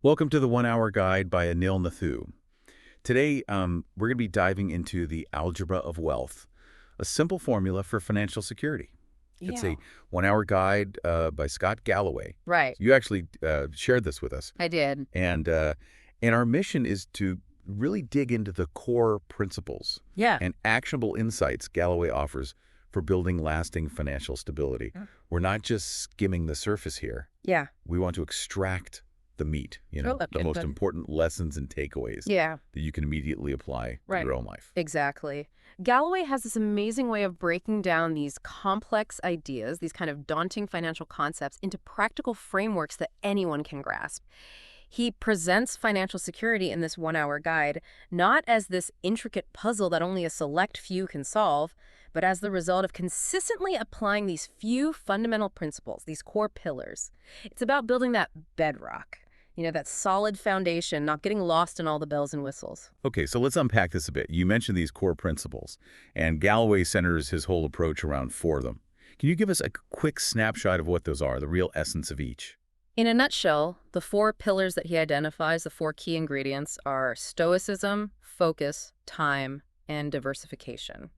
Welcome to the 1 Hour Guide by Anil Nathu. Today, we're going to be diving into the Algebra of Wealth, a simple formula for financial security. It's Yeah. a 1 hour guide by Scott Galloway. Right. You actually shared this with us. I did. And our mission is to really dig into the core principles Yeah. and actionable insights Galloway offers for building lasting financial stability. Mm. We're not just skimming the surface here. Yeah. We want to extract the meat, the most Good. important lessons and takeaways Yeah. that you can immediately apply to Right. your own life. Exactly. Galloway has this amazing way of breaking down these complex ideas, these kind of daunting financial concepts, into practical frameworks that anyone can grasp. He presents financial security in this 1 hour guide not as this intricate puzzle that only a select few can solve, but as the result of consistently applying these few fundamental principles, these core pillars. It's about building that bedrock, that solid foundation, not getting lost in all the bells and whistles. Okay, so let's unpack this a bit. You mentioned these core principles, and Galloway centers his whole approach around four of them. Can you give us a quick snapshot of what those are, the real essence of each? In a nutshell, the four pillars that he identifies, the four key ingredients, are Stoicism, focus, time, and diversification.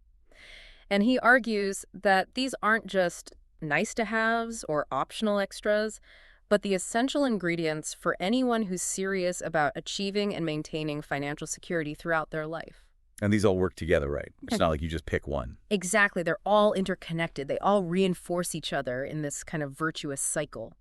And he argues that these aren't just nice-to-haves or optional extras, but the essential ingredients for anyone who's serious about achieving and maintaining financial security throughout their life. And these all work together, right? It's Okay. not like you just pick one. Exactly. They're all interconnected. They all reinforce each other in this kind of virtuous cycle.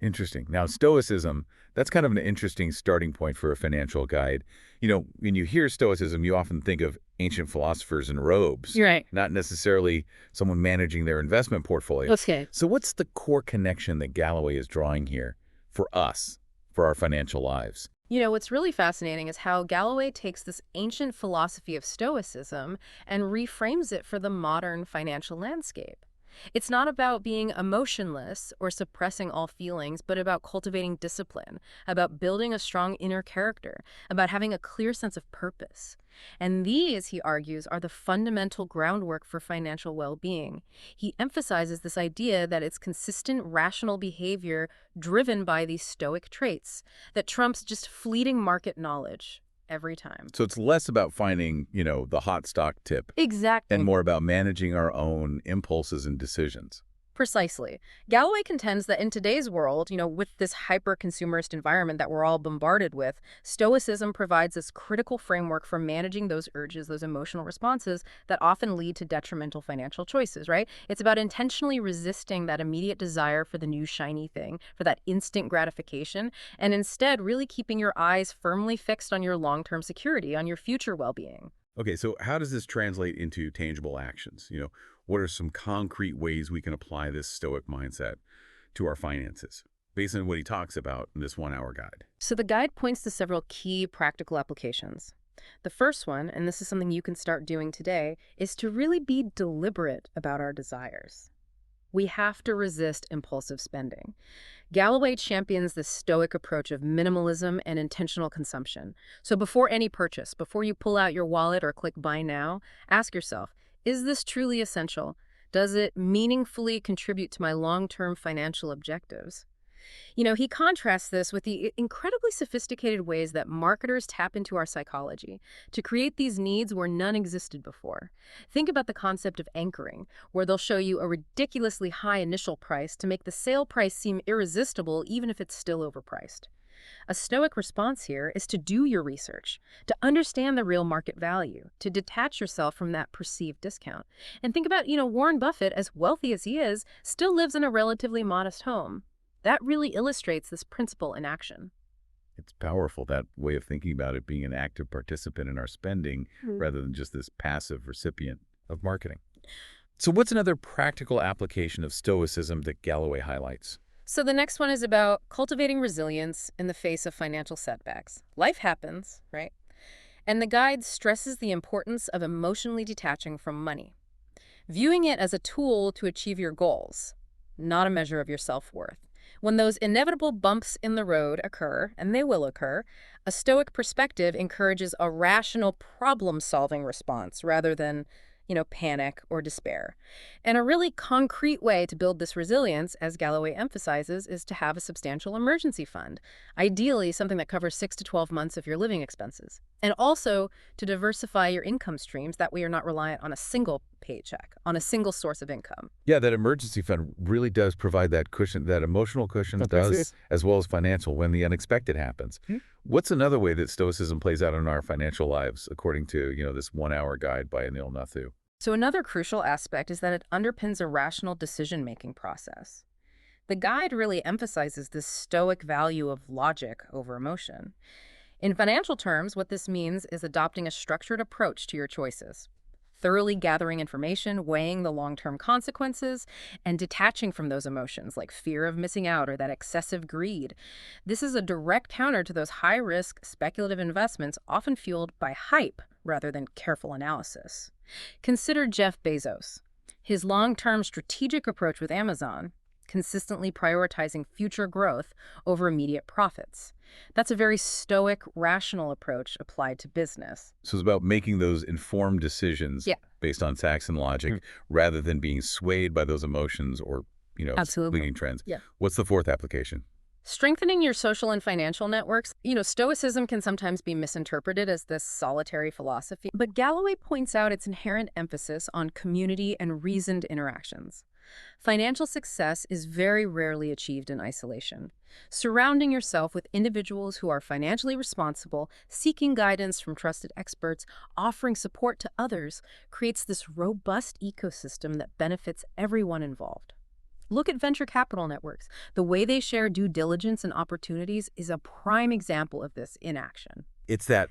Interesting. Now, Stoicism, that's kind of an interesting starting point for a financial guide. When you hear Stoicism, you often think of ancient philosophers in robes, You're right. not necessarily someone managing their investment portfolio. Okay. So what's the core connection that Galloway is drawing here for us, for our financial lives? What's really fascinating is how Galloway takes this ancient philosophy of Stoicism and reframes it for the modern financial landscape. It's not about being emotionless or suppressing all feelings, but about cultivating discipline, about building a strong inner character, about having a clear sense of purpose. And these, he argues, are the fundamental groundwork for financial well-being. He emphasizes this idea that it's consistent, rational behavior driven by these stoic traits that trumps just fleeting market knowledge every time. So it's less about finding, the hot stock tip and Exactly. more about managing our own impulses and decisions. Precisely. Galloway contends that in today's world, with this hyper-consumerist environment that we're all bombarded with, Stoicism provides this critical framework for managing those urges, those emotional responses that often lead to detrimental financial choices, right? It's about intentionally resisting that immediate desire for the new shiny thing, for that instant gratification, and instead really keeping your eyes firmly fixed on your long-term security, on your future well-being. Okay, so how does this translate into tangible actions? What are some concrete ways we can apply this Stoic mindset to our finances, based on what he talks about in this 1 hour guide? So the guide points to several key practical applications. The first one, and this is something you can start doing today, is to really be deliberate about our desires. We have to resist impulsive spending. Galloway champions the stoic approach of minimalism and intentional consumption. So before any purchase, before you pull out your wallet or click buy now, ask yourself, is this truly essential? Does it meaningfully contribute to my long-term financial objectives? He contrasts this with the incredibly sophisticated ways that marketers tap into our psychology to create these needs where none existed before. Think about the concept of anchoring, where they'll show you a ridiculously high initial price to make the sale price seem irresistible even if it's still overpriced. A stoic response here is to do your research, to understand the real market value, to detach yourself from that perceived discount. And think about, Warren Buffett, as wealthy as he is, still lives in a relatively modest home. That really illustrates this principle in action. It's powerful, that way of thinking about it, being an active participant in our spending rather than just this passive recipient of marketing. So what's another practical application of Stoicism that Galloway highlights? So the next one is about cultivating resilience in the face of financial setbacks. Life happens, right? And the guide stresses the importance of emotionally detaching from money, viewing it as a tool to achieve your goals, not a measure of your self-worth. When those inevitable bumps in the road occur, and they will occur, a stoic perspective encourages a rational problem-solving response rather than, panic or despair. And a really concrete way to build this resilience, as Galloway emphasizes, is to have a substantial emergency fund, ideally something that covers 6 to 12 months of your living expenses. And also to diversify your income streams, that way you're not reliant on a single paycheck, on a single source of income. Yeah, that emergency fund really does provide that cushion, that emotional cushion as well as financial when the unexpected happens. What's another way that Stoicism plays out in our financial lives, according to, this 1-hour guide by Anil Nathu? So another crucial aspect is that it underpins a rational decision-making process. The guide really emphasizes this Stoic value of logic over emotion. In financial terms, what this means is adopting a structured approach to your choices, thoroughly gathering information, weighing the long-term consequences, and detaching from those emotions like fear of missing out or that excessive greed. This is a direct counter to those high-risk speculative investments often fueled by hype rather than careful analysis. Consider Jeff Bezos. His long-term strategic approach with Amazon, consistently prioritizing future growth over immediate profits. That's a very stoic, rational approach applied to business. So it's about making those informed decisions based on facts and logic rather than being swayed by those emotions or, fleeting trends. What's the fourth application? Strengthening your social and financial networks. Stoicism can sometimes be misinterpreted as this solitary philosophy, but Galloway points out its inherent emphasis on community and reasoned interactions. Financial success is very rarely achieved in isolation. Surrounding yourself with individuals who are financially responsible, seeking guidance from trusted experts, offering support to others, creates this robust ecosystem that benefits everyone involved. Look at venture capital networks. The way they share due diligence and opportunities is a prime example of this in action. It's that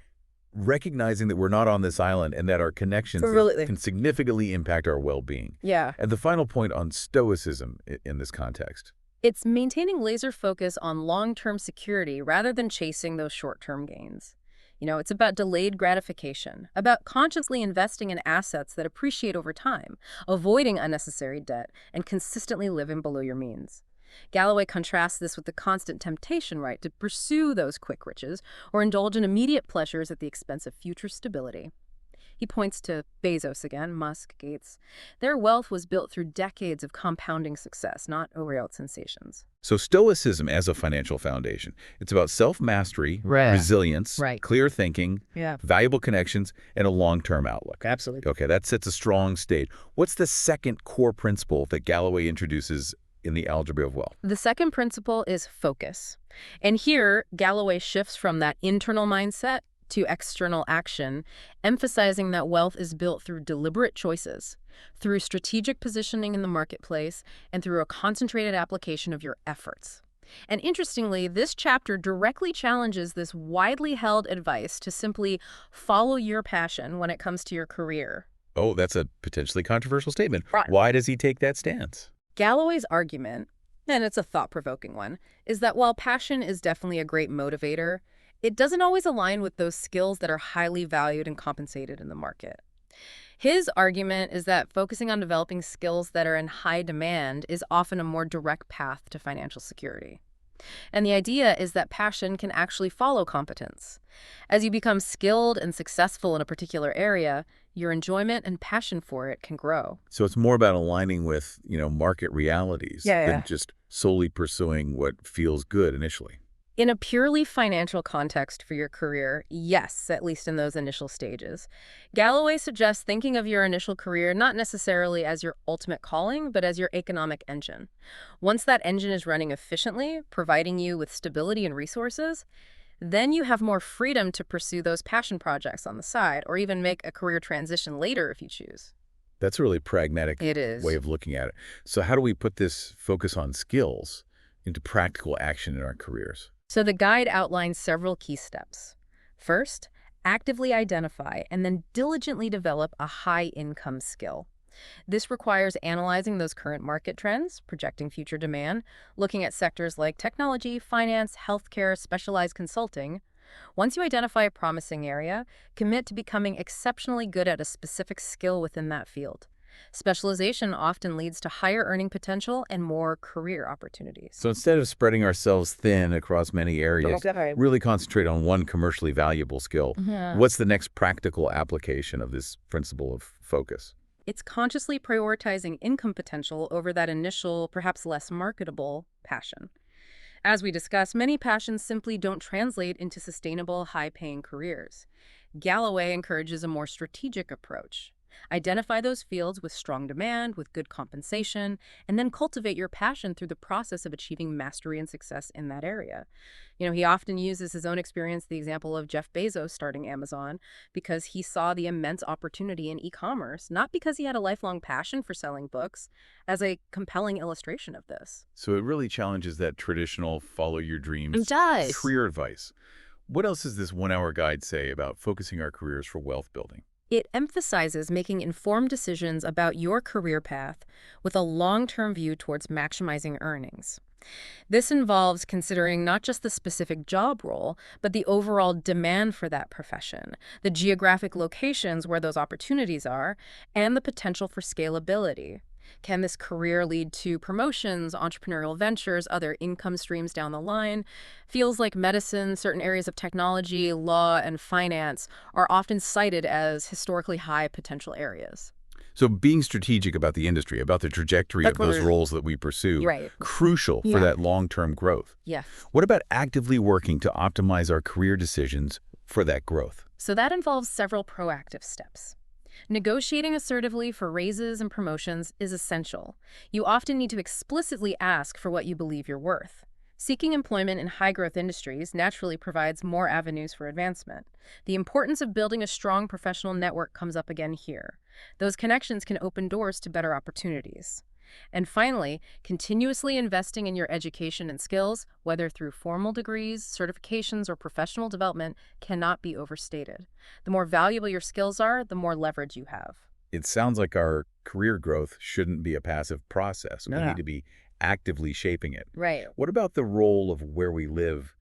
recognizing that we're not on this island and that our connections can significantly impact our well-being. And the final point on Stoicism in this context. It's maintaining laser focus on long-term security rather than chasing those short-term gains. It's about delayed gratification, about consciously investing in assets that appreciate over time, avoiding unnecessary debt, and consistently living below your means. Galloway contrasts this with the constant temptation, to pursue those quick riches or indulge in immediate pleasures at the expense of future stability. He points to Bezos again, Musk, Gates. Their wealth was built through decades of compounding success, not overnight sensations. So Stoicism as a financial foundation, it's about self-mastery, resilience, clear thinking, valuable connections, and a long-term outlook. Absolutely. Okay, that sets a strong stage. What's the second core principle that Galloway introduces in the Algebra of Wealth? The second principle is focus. And here, Galloway shifts from that internal mindset to external action, emphasizing that wealth is built through deliberate choices, through strategic positioning in the marketplace, and through a concentrated application of your efforts. And interestingly, this chapter directly challenges this widely held advice to simply follow your passion when it comes to your career. Oh, that's a potentially controversial statement. Why does he take that stance? Galloway's argument, and it's a thought-provoking one, is that while passion is definitely a great motivator, it doesn't always align with those skills that are highly valued and compensated in the market. His argument is that focusing on developing skills that are in high demand is often a more direct path to financial security. And the idea is that passion can actually follow competence. As you become skilled and successful in a particular area, your enjoyment and passion for it can grow. So it's more about aligning with, market realities than just solely pursuing what feels good initially. In a purely financial context for your career, yes, at least in those initial stages. Galloway suggests thinking of your initial career not necessarily as your ultimate calling, but as your economic engine. Once that engine is running efficiently, providing you with stability and resources, then you have more freedom to pursue those passion projects on the side, or even make a career transition later if you choose. That's a really pragmatic way of looking at it. So how do we put this focus on skills into practical action in our careers? So the guide outlines several key steps. First, actively identify and then diligently develop a high-income skill. This requires analyzing those current market trends, projecting future demand, looking at sectors like technology, finance, healthcare, specialized consulting. Once you identify a promising area, commit to becoming exceptionally good at a specific skill within that field. Specialization often leads to higher earning potential and more career opportunities. So instead of spreading ourselves thin across many areas, really concentrate on one commercially valuable skill. What's the next practical application of this principle of focus? It's consciously prioritizing income potential over that initial, perhaps less marketable, passion. As we discussed, many passions simply don't translate into sustainable, high-paying careers. Galloway encourages a more strategic approach. Identify those fields with strong demand, with good compensation, and then cultivate your passion through the process of achieving mastery and success in that area. He often uses his own experience, the example of Jeff Bezos starting Amazon, because he saw the immense opportunity in e-commerce, not because he had a lifelong passion for selling books, as a compelling illustration of this. So it really challenges that traditional follow your It dreams does. career advice. What else does this one-hour guide say about focusing our careers for wealth building? It emphasizes making informed decisions about your career path with a long-term view towards maximizing earnings. This involves considering not just the specific job role, but the overall demand for that profession, the geographic locations where those opportunities are, and the potential for scalability. Can this career lead to promotions, entrepreneurial ventures, other income streams down the line? Fields like medicine, certain areas of technology, law, and finance are often cited as historically high potential areas. So being strategic about the industry, about the trajectory of those roles that we pursue, Right. crucial for Yeah. that long-term growth. Yes. What about actively working to optimize our career decisions for that growth? So that involves several proactive steps. Negotiating assertively for raises and promotions is essential. You often need to explicitly ask for what you believe you're worth. Seeking employment in high-growth industries naturally provides more avenues for advancement. The importance of building a strong professional network comes up again here. Those connections can open doors to better opportunities. And finally, continuously investing in your education and skills, whether through formal degrees, certifications, or professional development, cannot be overstated. The more valuable your skills are, the more leverage you have. It sounds like our career growth shouldn't be a passive process. We No. need to be actively shaping it. Right. What about the role of where we live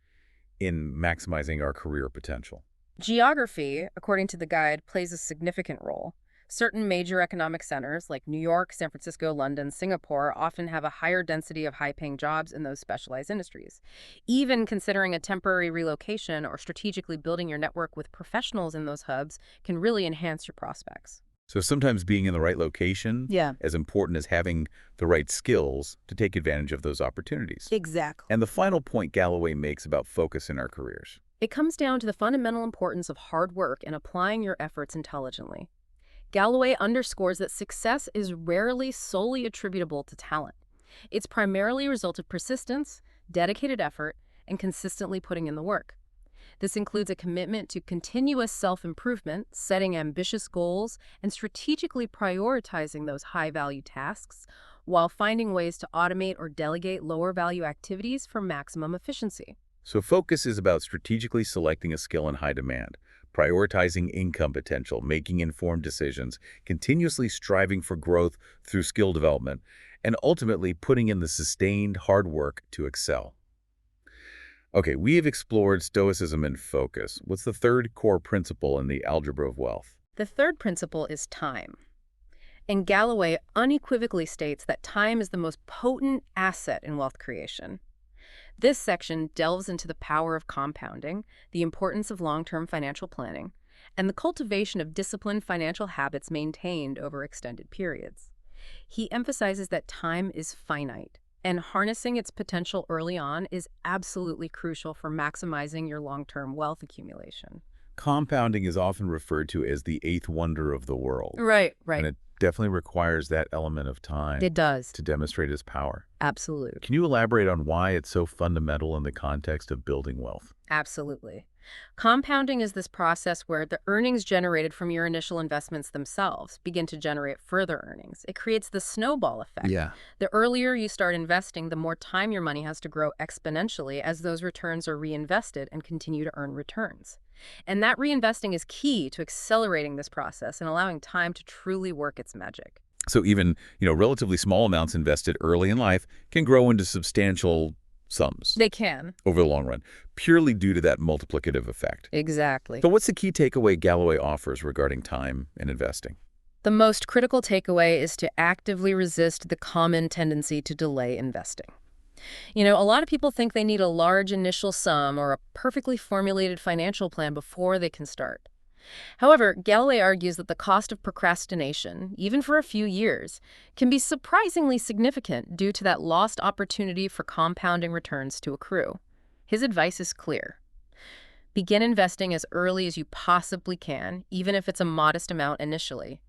in maximizing our career potential? Geography, according to the guide, plays a significant role. Certain major economic centers like New York, San Francisco, London, Singapore often have a higher density of high-paying jobs in those specialized industries. Even considering a temporary relocation or strategically building your network with professionals in those hubs can really enhance your prospects. So sometimes being in the right location, Yeah. as important as having the right skills to take advantage of those opportunities. Exactly. And the final point Galloway makes about focus in our careers. It comes down to the fundamental importance of hard work and applying your efforts intelligently. Galloway underscores that success is rarely solely attributable to talent. It's primarily a result of persistence, dedicated effort, and consistently putting in the work. This includes a commitment to continuous self-improvement, setting ambitious goals, and strategically prioritizing those high-value tasks, while finding ways to automate or delegate lower-value activities for maximum efficiency. So focus is about strategically selecting a skill in high demand, prioritizing income potential, making informed decisions, continuously striving for growth through skill development, and ultimately putting in the sustained hard work to excel. Okay, we have explored Stoicism and focus. What's the third core principle in the Algebra of Wealth? The third principle is time. And Galloway unequivocally states that time is the most potent asset in wealth creation. This section delves into the power of compounding, the importance of long-term financial planning, and the cultivation of disciplined financial habits maintained over extended periods. He emphasizes that time is finite, and harnessing its potential early on is absolutely crucial for maximizing your long-term wealth accumulation. Compounding is often referred to as the eighth wonder of the world. Right. And it definitely requires that element of time It does. to demonstrate its power. Absolutely. Can you elaborate on why it's so fundamental in the context of building wealth? Absolutely. Compounding is this process where the earnings generated from your initial investments themselves begin to generate further earnings. It creates the snowball effect. The earlier you start investing, the more time your money has to grow exponentially as those returns are reinvested and continue to earn returns. And that reinvesting is key to accelerating this process and allowing time to truly work its magic. So even, relatively small amounts invested early in life can grow into substantial sums They can. over the long run, purely due to that multiplicative effect. Exactly. So what's the key takeaway Galloway offers regarding time and investing? The most critical takeaway is to actively resist the common tendency to delay investing. A lot of people think they need a large initial sum or a perfectly formulated financial plan before they can start. However, Galloway argues that the cost of procrastination, even for a few years, can be surprisingly significant due to that lost opportunity for compounding returns to accrue. His advice is clear. Begin investing as early as you possibly can, even if it's a modest amount initially.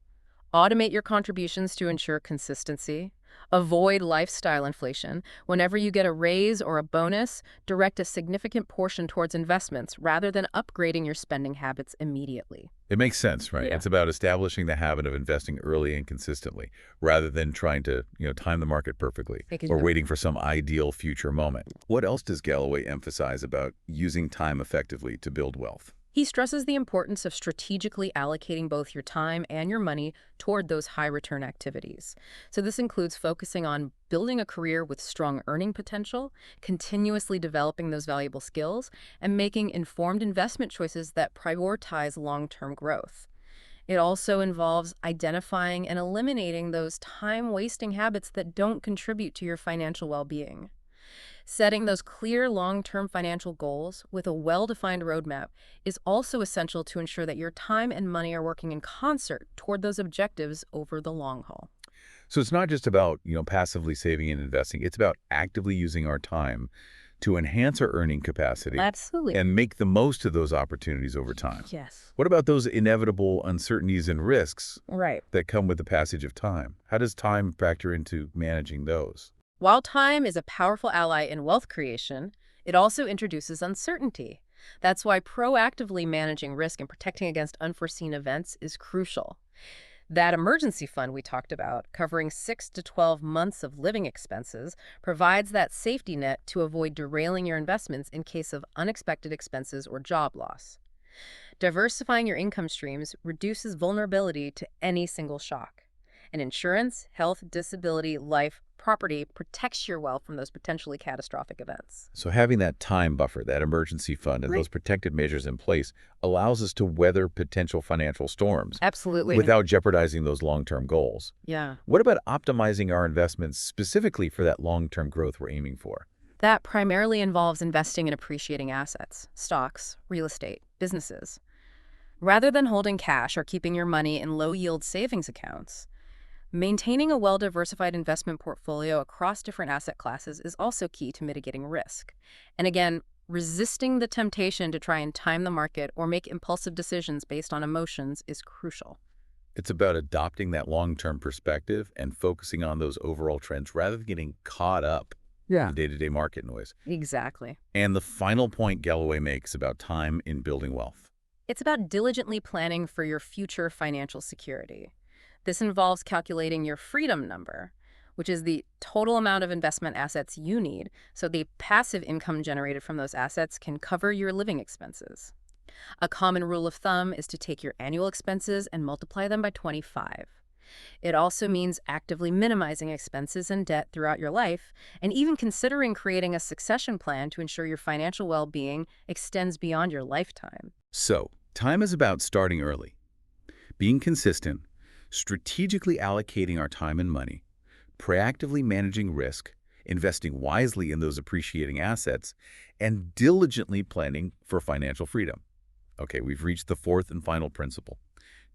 Automate your contributions to ensure consistency. Avoid lifestyle inflation. Whenever you get a raise or a bonus, direct a significant portion towards investments rather than upgrading your spending habits immediately. It makes sense, right? Yeah. It's about establishing the habit of investing early and consistently, rather than trying to, time the market perfectly or waiting for some ideal future moment. What else does Galloway emphasize about using time effectively to build wealth? He stresses the importance of strategically allocating both your time and your money toward those high-return activities. So this includes focusing on building a career with strong earning potential, continuously developing those valuable skills, and making informed investment choices that prioritize long-term growth. It also involves identifying and eliminating those time-wasting habits that don't contribute to your financial well-being. Setting those clear long-term financial goals with a well-defined roadmap is also essential to ensure that your time and money are working in concert toward those objectives over the long haul. So it's not just about, passively saving and investing. It's about actively using our time to enhance our earning capacity Absolutely. and make the most of those opportunities over time. Yes. What about those inevitable uncertainties and risks Right. that come with the passage of time? How does time factor into managing those? While time is a powerful ally in wealth creation, it also introduces uncertainty. That's why proactively managing risk and protecting against unforeseen events is crucial. That emergency fund we talked about, covering 6 to 12 months of living expenses, provides that safety net to avoid derailing your investments in case of unexpected expenses or job loss. Diversifying your income streams reduces vulnerability to any single shock. And insurance, health, disability, life, property protects your wealth from those potentially catastrophic events. So having that time buffer, that emergency fund, and Right. those protective measures in place allows us to weather potential financial storms Absolutely. without jeopardizing those long-term goals. Yeah. What about optimizing our investments specifically for that long-term growth we're aiming for? That primarily involves investing in appreciating assets, stocks, real estate, businesses. Rather than holding cash or keeping your money in low-yield savings accounts, maintaining a well-diversified investment portfolio across different asset classes is also key to mitigating risk. And again, resisting the temptation to try and time the market or make impulsive decisions based on emotions is crucial. It's about adopting that long-term perspective and focusing on those overall trends rather than getting caught up in day-to-day market noise. Exactly. And the final point Galloway makes about time in building wealth. It's about diligently planning for your future financial security. This involves calculating your freedom number, which is the total amount of investment assets you need, so the passive income generated from those assets can cover your living expenses. A common rule of thumb is to take your annual expenses and multiply them by 25. It also means actively minimizing expenses and debt throughout your life, and even considering creating a succession plan to ensure your financial well-being extends beyond your lifetime. So, time is about starting early, being consistent, strategically allocating our time and money, proactively managing risk, investing wisely in those appreciating assets, and diligently planning for financial freedom. Okay, we've reached the fourth and final principle,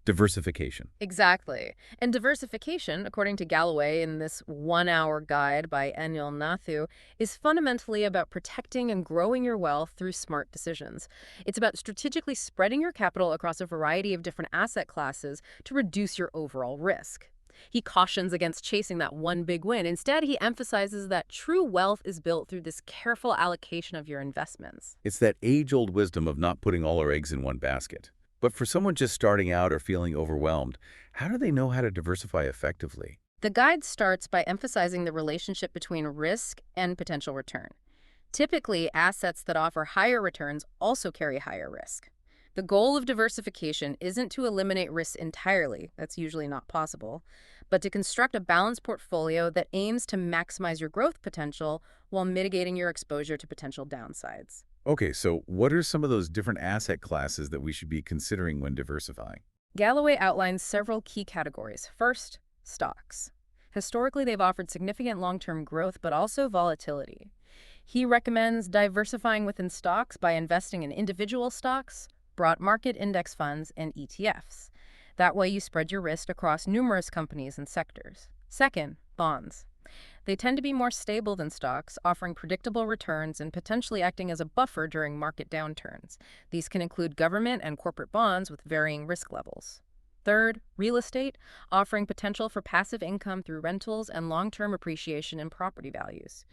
diversification. Exactly. And diversification, according to Galloway in this 1-hour guide by Anil Nathu, is fundamentally about protecting and growing your wealth through smart decisions. It's about strategically spreading your capital across a variety of different asset classes to reduce your overall risk. He cautions against chasing that one big win. Instead, he emphasizes that true wealth is built through this careful allocation of your investments. It's that age-old wisdom of not putting all our eggs in one basket. But for someone just starting out or feeling overwhelmed, how do they know how to diversify effectively? The guide starts by emphasizing the relationship between risk and potential return. Typically, assets that offer higher returns also carry higher risk. The goal of diversification isn't to eliminate risks entirely, that's usually not possible, but to construct a balanced portfolio that aims to maximize your growth potential while mitigating your exposure to potential downsides. Okay, so what are some of those different asset classes that we should be considering when diversifying? Galloway outlines several key categories. First, stocks. Historically, they've offered significant long-term growth, but also volatility. He recommends diversifying within stocks by investing in individual stocks, broad market index funds and ETFs. That way you spread your risk across numerous companies and sectors. Second, bonds. They tend to be more stable than stocks, offering predictable returns and potentially acting as a buffer during market downturns. These can include government and corporate bonds with varying risk levels. Third, real estate, offering potential for passive income through rentals and long-term appreciation in property values.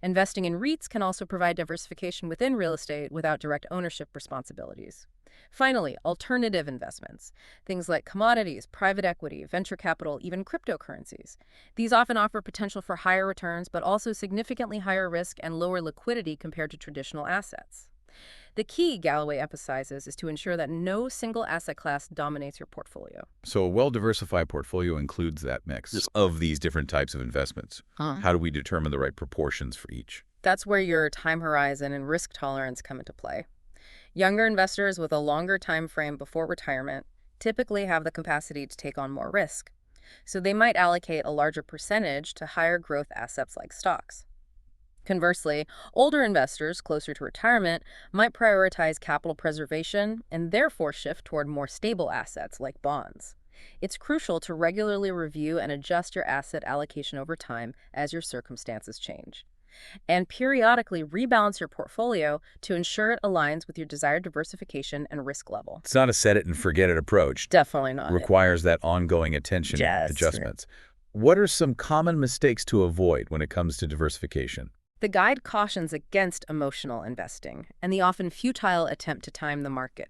Investing in REITs can also provide diversification within real estate without direct ownership responsibilities. Finally, alternative investments, things like commodities, private equity, venture capital, even cryptocurrencies. These often offer potential for higher returns, but also significantly higher risk and lower liquidity compared to traditional assets. The key, Galloway emphasizes, is to ensure that no single asset class dominates your portfolio. So a well-diversified portfolio includes that mix of these different types of investments. How do we determine the right proportions for each? That's where your time horizon and risk tolerance come into play. Younger investors with a longer time frame before retirement typically have the capacity to take on more risk, so they might allocate a larger percentage to higher growth assets like stocks. Conversely, older investors closer to retirement might prioritize capital preservation and therefore shift toward more stable assets like bonds. It's crucial to regularly review and adjust your asset allocation over time as your circumstances change, and periodically rebalance your portfolio to ensure it aligns with your desired diversification and risk level. It's not a set-it-and-forget-it approach. Definitely not. Requires that ongoing attention and adjustments. What are some common mistakes to avoid when it comes to diversification? The guide cautions against emotional investing and the often futile attempt to time the market.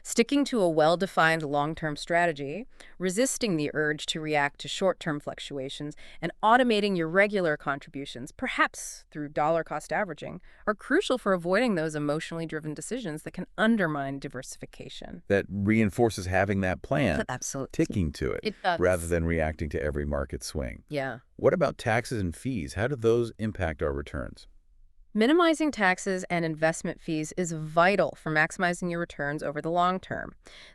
Sticking to a well-defined long-term strategy, resisting the urge to react to short-term fluctuations, and automating your regular contributions, perhaps through dollar-cost averaging, are crucial for avoiding those emotionally driven decisions that can undermine diversification. That reinforces having that plan, Absolutely. ticking to it, It does. rather than reacting to every market swing. Yeah. What about taxes and fees? How do those impact our returns? Minimizing taxes and investment fees is vital for maximizing your returns over the long term.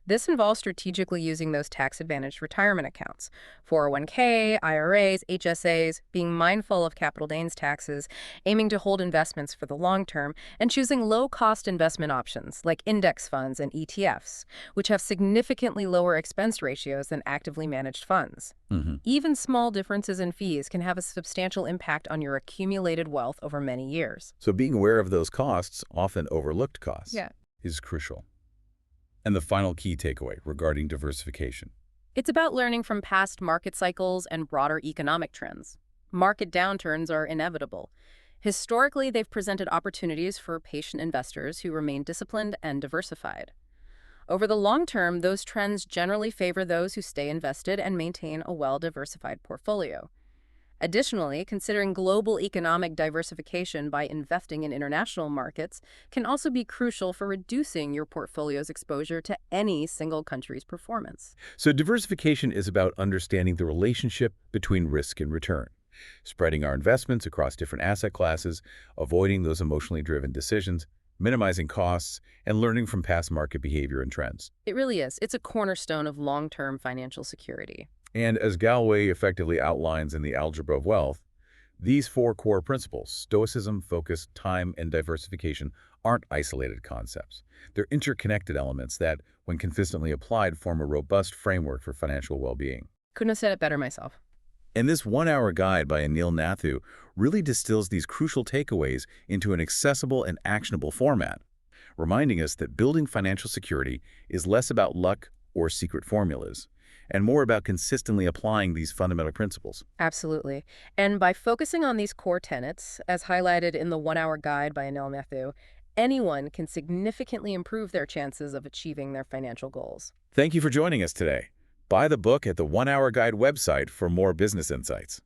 This involves strategically using those tax-advantaged retirement accounts, 401k, IRAs, HSAs, being mindful of capital gains taxes, aiming to hold investments for the long term, and choosing low-cost investment options like index funds and ETFs, which have significantly lower expense ratios than actively managed funds. Even small differences in fees can have a substantial impact on your accumulated wealth over many years. So being aware of those costs, often overlooked costs, is crucial. And the final key takeaway regarding diversification. It's about learning from past market cycles and broader economic trends. Market downturns are inevitable. Historically, they've presented opportunities for patient investors who remain disciplined and diversified. Over the long term, those trends generally favor those who stay invested and maintain a well-diversified portfolio. Additionally, considering global economic diversification by investing in international markets can also be crucial for reducing your portfolio's exposure to any single country's performance. So diversification is about understanding the relationship between risk and return, spreading our investments across different asset classes, avoiding those emotionally driven decisions, minimizing costs, and learning from past market behavior and trends. It really is. It's a cornerstone of long-term financial security. And as Galloway effectively outlines in the Algebra of Wealth, these four core principles, Stoicism, focus, time, and diversification, aren't isolated concepts. They're interconnected elements that, when consistently applied, form a robust framework for financial well-being. Couldn't have said it better myself. And this one-hour guide by Anil Nathu really distills these crucial takeaways into an accessible and actionable format, reminding us that building financial security is less about luck or secret formulas, and more about consistently applying these fundamental principles. Absolutely. And by focusing on these core tenets, as highlighted in the one-hour guide by Anil Nathu, anyone can significantly improve their chances of achieving their financial goals. Thank you for joining us today. Buy the book at the One Hour Guide website for more business insights.